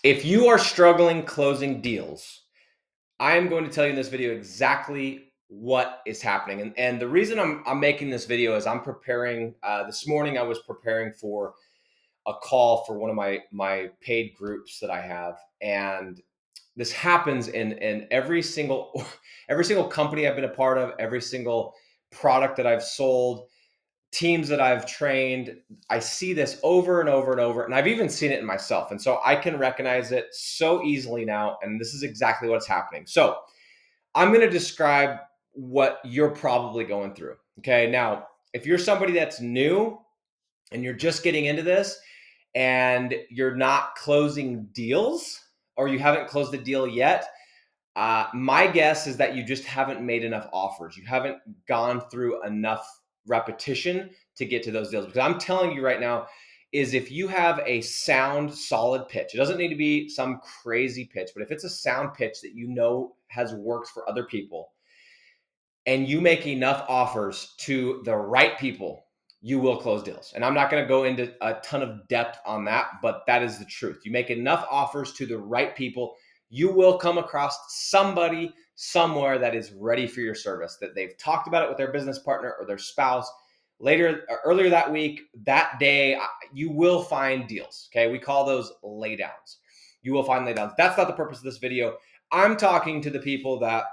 If you are struggling closing deals, I am going to tell you in this video exactly what is happening. And the reason I'm making this video is I'm preparing, this morning I was preparing for a call for one of my paid groups that I have. And this happens in every single, every single company I've been a part of, every single product that I've sold, teams that I've trained. I see this over and over and over, and I've even seen it in myself. And so I can recognize it so easily now. And this is exactly what's happening. So I'm going to describe what you're probably going through. Okay. Now, if you're somebody that's new and you're just getting into this and you're not closing deals or you haven't closed a deal yet, my guess is that you just haven't made enough offers. You haven't gone through enough repetition to get to those deals. Because I'm telling you right now, is if you have a sound, solid pitch, it doesn't need to be some crazy pitch, but if it's a sound pitch that you know has worked for other people, and you make enough offers to the right people, you will close deals. And I'm not going to go into a ton of depth on that, but that is the truth. You make enough offers to the right people, you will come across somebody somewhere that is ready for your service, that they've talked about it with their business partner or their spouse. Earlier that week, that day, you will find deals. Okay. We call those laydowns. You will find laydowns. That's not the purpose of this video. I'm talking to the people that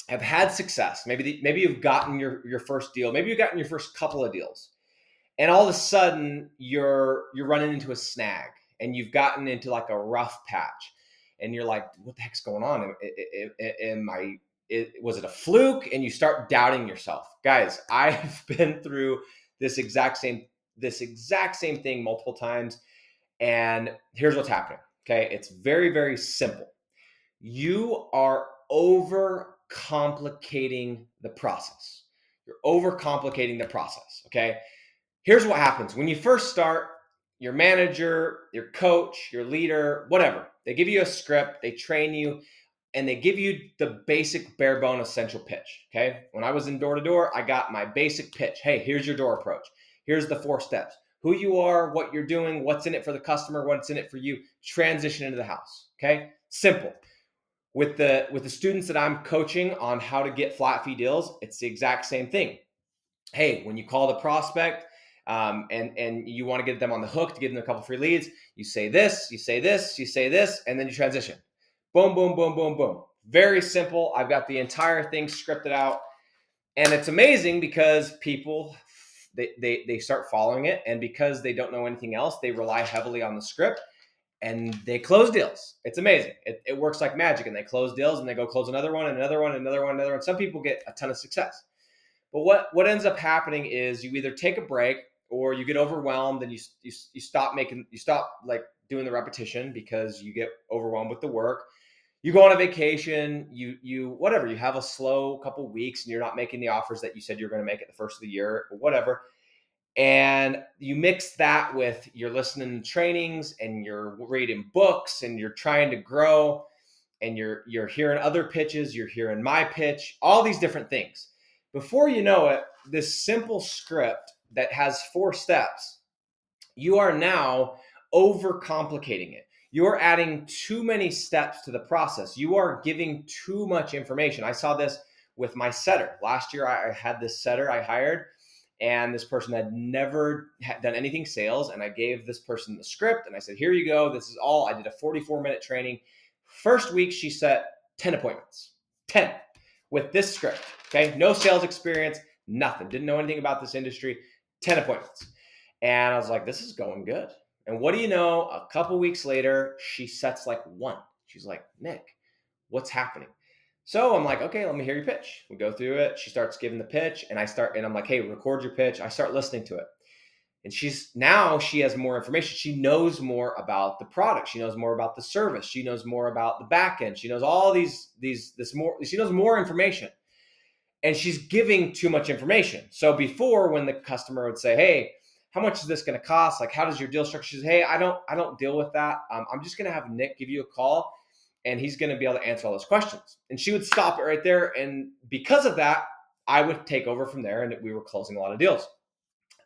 have had success. Maybe you've gotten your first deal. Maybe you've gotten your first couple of deals, and all of a sudden you're running into a snag, and you've gotten into like a rough patch, and you're like, "What the heck's going on? Was it a fluke?" And you start doubting yourself. Guys, I've been through this exact same thing multiple times, and here's what's happening. Okay, it's very, very simple. You are over complicating the process. You're over complicating the process. Okay. Here's what happens when you first start: your manager, your coach, your leader, whatever, they give you a script, they train you, and they give you the basic bare bone essential pitch. Okay. When I was in door to door, I got my basic pitch. Hey, here's your door approach. Here's the 4 steps: who you are, what you're doing, what's in it for the customer, what's in it for you, transition into the house. Okay. Simple. With the students that I'm coaching on how to get flat fee deals, it's the exact same thing. Hey, when you call the prospect, and you want to get them on the hook to give them a couple free leads, you say this, you say this, you say this, and then you transition. Boom, boom, boom, boom, boom. Very simple. I've got the entire thing scripted out, and it's amazing because people they start following it, and because they don't know anything else, they rely heavily on the script, and they close deals. It's amazing. It works like magic, and they close deals, and they go close another one, and another one, and another one, and another one. Some people get a ton of success. But what ends up happening is you either take a break or you get overwhelmed, and you stop like doing the repetition because you get overwhelmed with the work. You go on a vacation, you whatever, you have a slow couple weeks, and you're not making the offers that you said you're going to make at the first of the year or whatever. And you mix that with you're listening to trainings, and you're reading books, and you're trying to grow, and you're hearing other pitches, you're hearing my pitch, all these different things. Before you know it, this simple script that has 4 steps, you are now overcomplicating it. You're adding too many steps to the process. You are giving too much information. I saw this with my setter. Last year, I had this setter I hired, and this person had never done anything sales. And I gave this person the script, and I said, here you go. This is all. I did a 44-minute training. First week, she set 10 appointments, 10 with this script. Okay. No sales experience, nothing. Didn't know anything about this industry, 10 appointments. And I was like, this is going good. And what do you know? A couple weeks later, she sets like 1. She's like, Nick, what's happening? So I'm like, okay, let me hear your pitch. We go through it. She starts giving the pitch, and I'm like, hey, record your pitch. I start listening to it. And she has more information. She knows more about the product. She knows more about the service. She knows more about the back end. She knows all she knows more information. And she's giving too much information. So before, when the customer would say, hey, how much is this going to cost? Like, how does your deal structure? She says, hey, I don't deal with that. I'm just going to have Nick give you a call, and he's going to be able to answer all those questions. And she would stop it right there. And because of that, I would take over from there, and we were closing a lot of deals.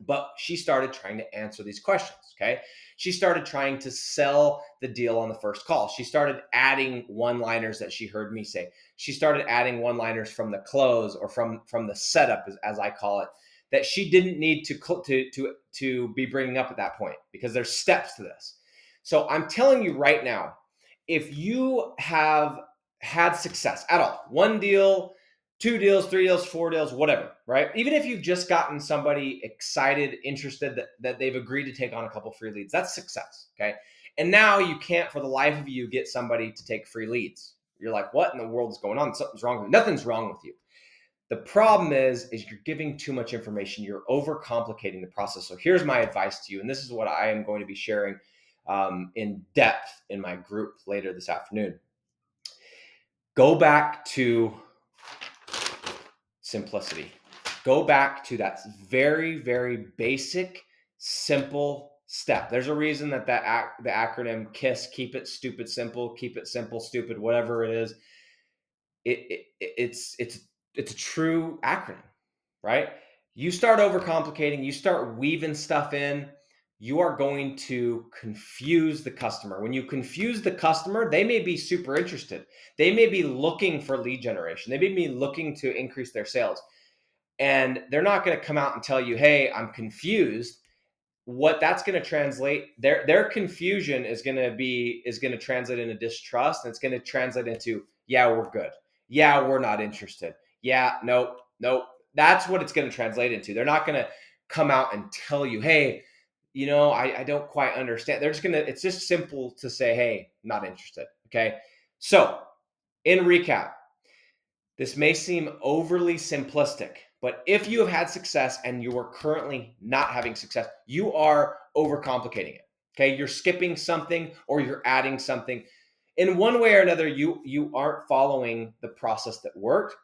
But she started trying to answer these questions. Okay. She started trying to sell the deal on the first call. She started adding one liners that she heard me say. She started adding one liners from the close or from the setup, as I call it, that she didn't need to be bringing up at that point, because there's steps to this. So I'm telling you right now, if you have had success at all, one deal, two deals, three deals, four deals, whatever, right? Even if you've just gotten somebody excited, interested, that they've agreed to take on a couple free leads, that's success, okay? And now you can't, for the life of you, get somebody to take free leads. You're like, what in the world is going on? Something's wrong with you. Nothing's wrong with you. The problem is you're giving too much information. You're overcomplicating the process. So here's my advice to you, and this is what I am going to be sharing in depth in my group later this afternoon. Go back to simplicity. Go back to that very, very basic, simple step. There's a reason that the acronym KISS, keep it stupid simple, keep it simple, stupid, whatever it is. It's a true acronym, right? You start overcomplicating, you start weaving stuff in, you are going to confuse the customer. When you confuse the customer, they may be super interested. They may be looking for lead generation. They may be looking to increase their sales. And they're not going to come out and tell you, hey, I'm confused. What that's going to translate, their confusion is going to translate into distrust, and it's going to translate into, yeah, we're good. Yeah, we're not interested. Yeah, nope, nope. That's what it's going to translate into. They're not going to come out and tell you, hey, I don't quite understand. They're just going to, it's just simple to say, hey, not interested. Okay. So in recap, this may seem overly simplistic, but if you have had success and you are currently not having success, you are overcomplicating it. Okay, you're skipping something or you're adding something. In one way or another, you aren't following the process that worked.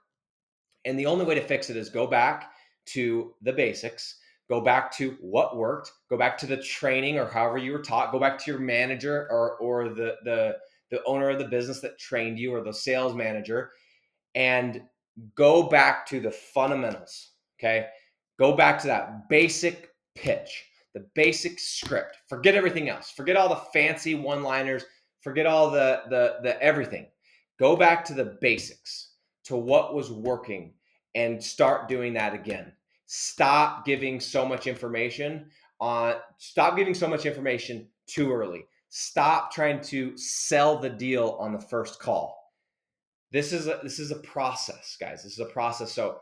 And the only way to fix it is go back to the basics, go back to what worked, go back to the training or however you were taught, go back to your manager or the owner of the business that trained you, or the sales manager, and go back to the fundamentals. Okay. Go back to that basic pitch, the basic script. Forget everything else. Forget all the fancy one liners. Forget all the everything. Go back to the basics, to what was working, and start doing that again. Stop giving so much information too early. Stop trying to sell the deal on the first call. This is a process, guys. This is a process. So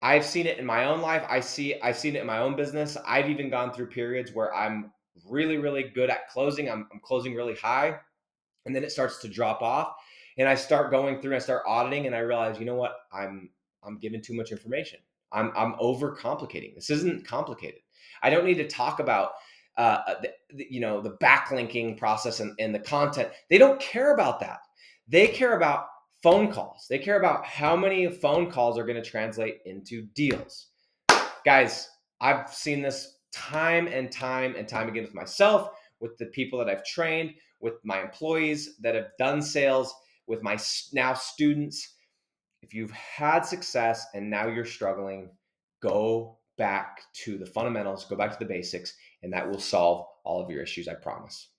I've seen it in my own life. I've seen it in my own business. I've even gone through periods where I'm really, really good at closing. I'm closing really high, and then it starts to drop off. And I start going through and I start auditing, and I realize, you know what? I'm giving too much information. I'm overcomplicating. This isn't complicated. I don't need to talk about the backlinking process and the content. They don't care about that. They care about phone calls. They care about how many phone calls are going to translate into deals. Guys, I've seen this time and time and time again with myself, with the people that I've trained, with my employees that have done sales, with my now students. If you've had success and now you're struggling, go back to the fundamentals, go back to the basics, and that will solve all of your issues, I promise.